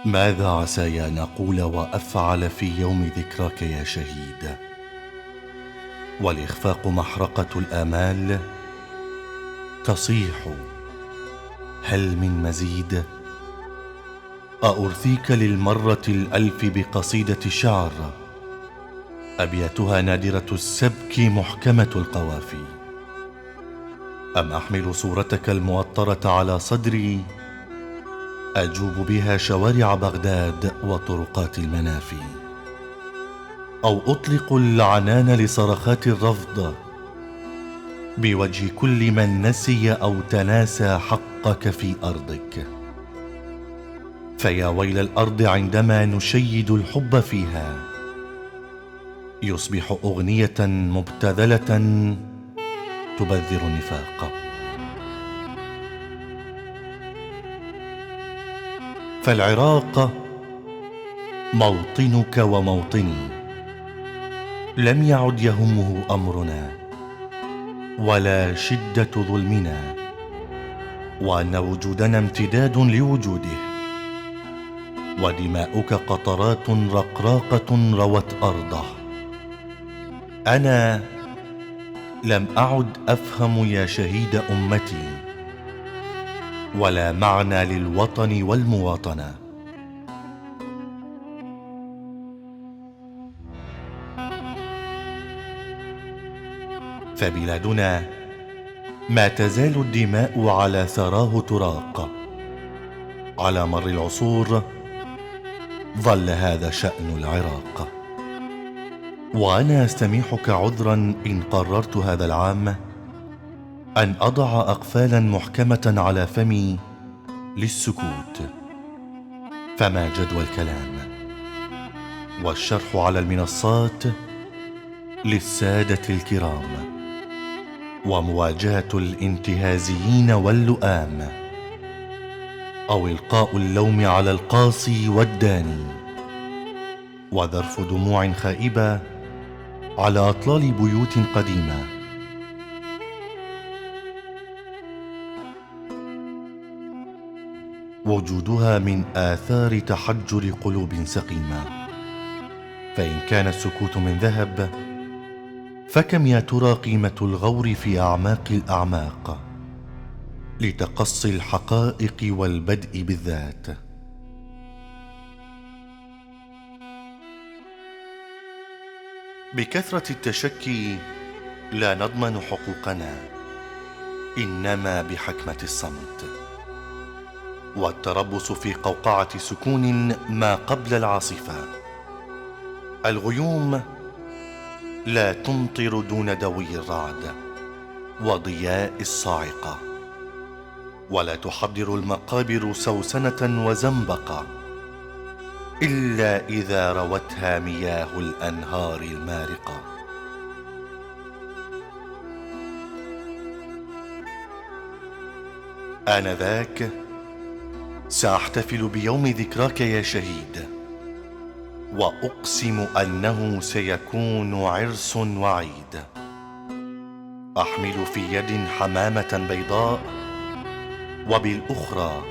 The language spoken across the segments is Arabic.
ماذا عساي أن أقول وأفعل في يوم ذكراك يا شهيد؟ والإخفاق محرقة الآمال تصيح: هل من مزيد؟ أأرثيك للمرة الألف بقصيدة شعر أبياتها نادرة السبك محكمة القوافي، أم أحمل صورتك الموطرة على صدري أجوب بها شوارع بغداد وطرقات المنافي، أو أطلق العنان لصرخات الرفض بوجه كل من نسي أو تناسى حقك في أرضك. فيا ويل الأرض عندما نشيد الحب فيها، يصبح أغنية مبتذلة تبذر النفاق. فالعراق موطنك وموطني، لم يعد يهمه أمرنا ولا شدة ظلمنا، وأن وجودنا امتداد لوجوده، ودماؤك قطرات رقراقة روت أرضه. أنا لم أعد أفهم يا شهيد أمتي ولا معنى للوطن والمواطنة. فبلادنا ما تزال الدماء على ثراه تراق. على مر العصور ظل هذا شأن العراق. وأنا أستميحك عذرا إن قررت هذا العام أن أضع أقفالا محكمة على فمي للسكوت. فما جدوى الكلام والشرح على المنصات للسادة الكرام، ومواجهة الانتهازيين واللؤام، أو إلقاء اللوم على القاصي والداني، وذرف دموع خائبة على أطلال بيوت قديمة. وجودها من آثار تحجر قلوب سقيمة. فإن كان السكوت من ذهب، فكم يا ترى قيمة الغور في أعماق الأعماق لتقصي الحقائق والبدء بالذات. بكثرة التشكي لا نضمن حقوقنا، إنما بحكمة الصمت والتربص في قوقعة سكون ما قبل العاصفة. الغيوم لا تمطر دون دوي الرعد وضياء الصاعقة، ولا تحضر المقابر سوسنة وزنبقة إلا إذا روتها مياه الأنهار المارقة. آنذاك سأحتفل بيوم ذكراك يا شهيد، وأقسم أنه سيكون عرس وعيد. أحمل في يد حمامة بيضاء، وبالأخرى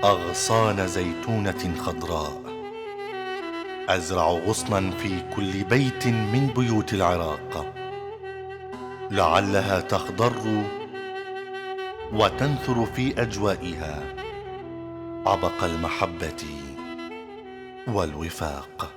أغصان زيتونة خضراء. أزرع غصنا في كل بيت من بيوت العراق، لعلها تخضر وتنثر في أجوائها عبق المحبة والوفاق.